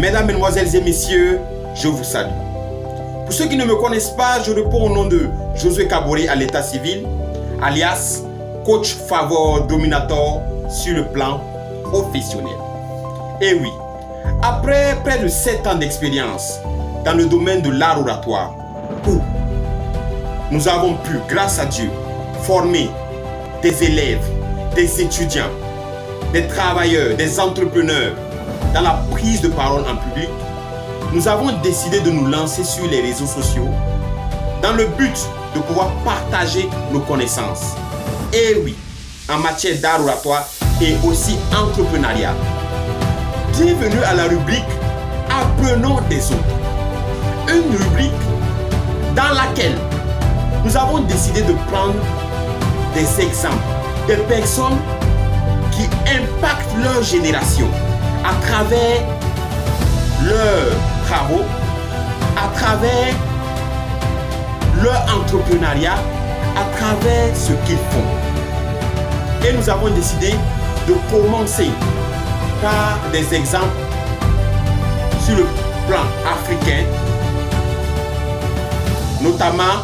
Mesdames, Mesdemoiselles et Messieurs, je vous salue. Pour ceux qui ne me connaissent pas, je réponds au nom de Josué Kaboré à l'état civil, alias coach favor dominator sur le plan professionnel. Et oui, après près de 7 ans d'expérience dans le domaine de l'art oratoire, où nous avons pu, grâce à Dieu, former des élèves, des étudiants, des travailleurs, des entrepreneurs dans la prise de parole en public, nous avons décidé de nous lancer sur les réseaux sociaux dans le but de pouvoir partager nos connaissances. Et oui, en matière d'art oratoire et aussi entrepreneuriat. Bienvenue à la rubrique Apprenons des autres. Une rubrique dans laquelle nous avons décidé de prendre des exemples, des personnes qui impactent leur génération à travers leurs travaux, à travers leur entrepreneuriat, à travers ce qu'ils font. Et nous avons décidé de commencer par des exemples sur le plan africain, notamment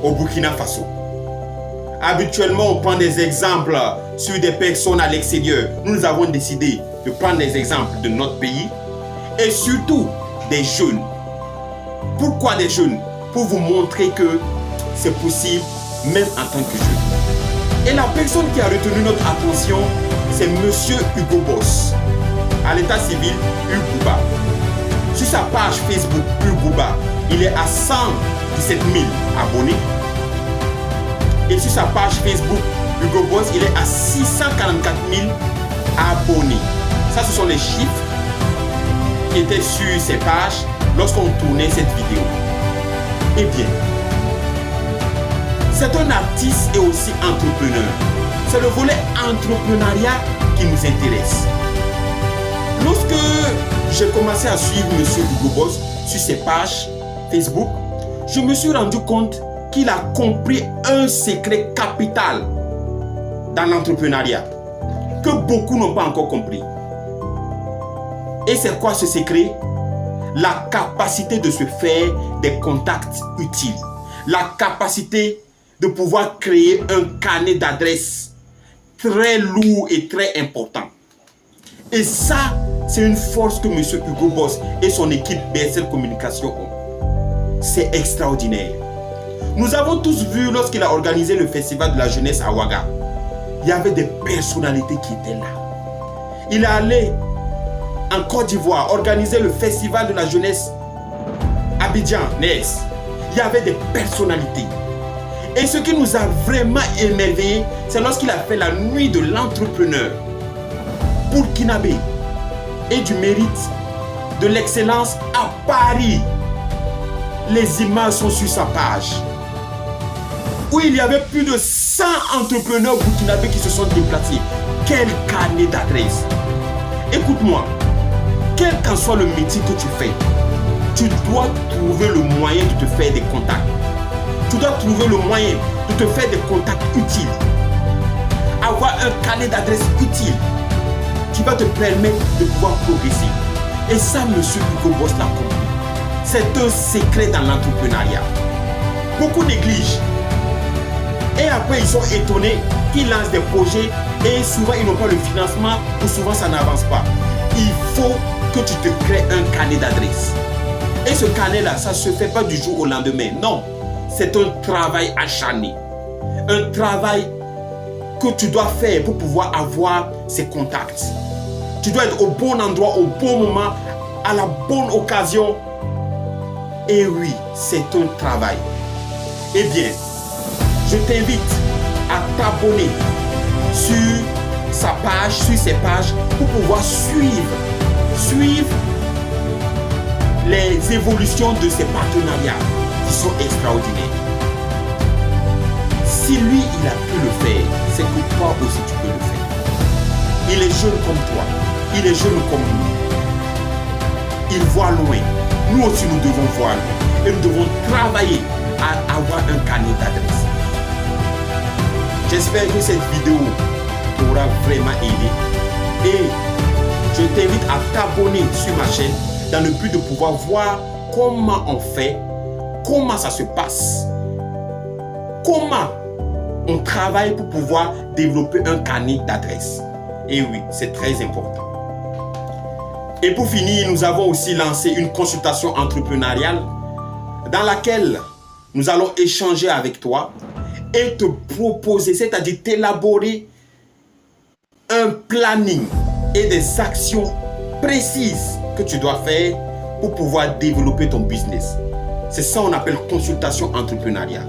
au Burkina Faso. Habituellement, on prend des exemples sur des personnes à l'extérieur. Nous avons décidé de prendre des exemples de notre pays et surtout des jeunes. Pourquoi des jeunes? Pour vous montrer que c'est possible même en tant que jeune. Et la personne qui a retenu notre attention, c'est Monsieur Hugo Boss, à l'état civil Hugo. Sur sa page Facebook Hugo, il est à 117 000 abonnés. Et sur sa page Facebook Hugo Boss, il est à 644 000 abonnés. Ça, ce sont les chiffres qui étaient sur ses pages lorsqu'on tournait cette vidéo. Eh bien, c'est un artiste et aussi entrepreneur. C'est le volet entrepreneuriat qui nous intéresse. Lorsque j'ai commencé à suivre M. Hugo Boss sur ses pages Facebook, je me suis rendu compte qu'il a compris un secret capital dans l'entrepreneuriat que beaucoup n'ont pas encore compris. Et c'est quoi ce secret? La capacité de se faire des contacts utiles. La capacité de pouvoir créer un carnet d'adresses très lourd et très important. Et ça, c'est une force que M. Hugo Boss et son équipe BSL Communication ont. C'est extraordinaire. Nous avons tous vu lorsqu'il a organisé le festival de la jeunesse à Ouaga. Il y avait des personnalités qui étaient là. Il est allé en Côte d'Ivoire organiser le festival de la jeunesse à Abidjan, Nes. Il y avait des personnalités. Et ce qui nous a vraiment émerveillés, c'est lorsqu'il a fait la nuit de l'entrepreneur burkinabé et du mérite, de l'excellence à Paris. Les images sont sur sa page, où il y avait plus de 100 entrepreneurs burkinabés qui se sont déplacés. Quel carnet d'adresses! Écoute-moi, quel qu'en soit le métier que tu fais, tu dois trouver le moyen de te faire des contacts. Tu dois trouver le moyen de te faire des contacts utiles. Avoir un carnet d'adresses utile qui va te permettre de pouvoir progresser. Et ça, M. Hugo Boss l'a compris. C'est un secret dans l'entrepreneuriat. Beaucoup négligent. Et après, ils sont étonnés qu'ils lancent des projets et souvent, ils n'ont pas le financement ou souvent, ça n'avance pas. Il faut que tu te crées un carnet d'adresses. Et ce carnet-là, ça ne se fait pas du jour au lendemain. Non, c'est un travail acharné. Un travail que tu dois faire pour pouvoir avoir ces contacts. Tu dois être au bon endroit, au bon moment, à la bonne occasion. Et oui, c'est un travail. Eh bien, je t'invite à t'abonner sur sa page, sur ses pages, pour pouvoir suivre les évolutions de ces partenariats qui sont extraordinaires. Si lui, il a pu le faire, c'est que toi aussi tu peux le faire. Il est jeune comme toi, il est jeune comme nous. Il voit loin. Nous aussi, nous devons voir loin. Et nous devons travailler à avoir un carnet d'adresses. J'espère que cette vidéo t'aura vraiment aidé. Et je t'invite à t'abonner sur ma chaîne dans le but de pouvoir voir comment on fait, comment ça se passe, comment on travaille pour pouvoir développer un carnet d'adresses. Et oui, c'est très important. Et pour finir, nous avons aussi lancé une consultation entrepreneuriale dans laquelle nous allons échanger avec toi et te proposer, c'est-à-dire t'élaborer un planning et des actions précises que tu dois faire pour pouvoir développer ton business. C'est ça qu'on appelle consultation entrepreneuriale.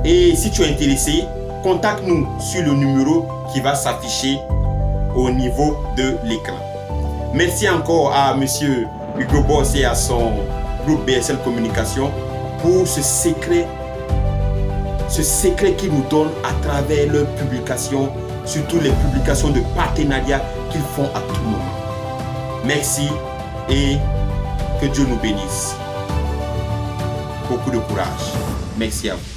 Et si tu es intéressé, contacte-nous sur le numéro qui va s'afficher au niveau de l'écran. Merci encore à M. Hugo Boss et à son groupe BSL Communication pour ce secret qu'ils nous donnent à travers leurs publications, surtout les publications de partenariat qu'ils font à tout moment. Merci et que Dieu nous bénisse. Beaucoup de courage. Merci à vous.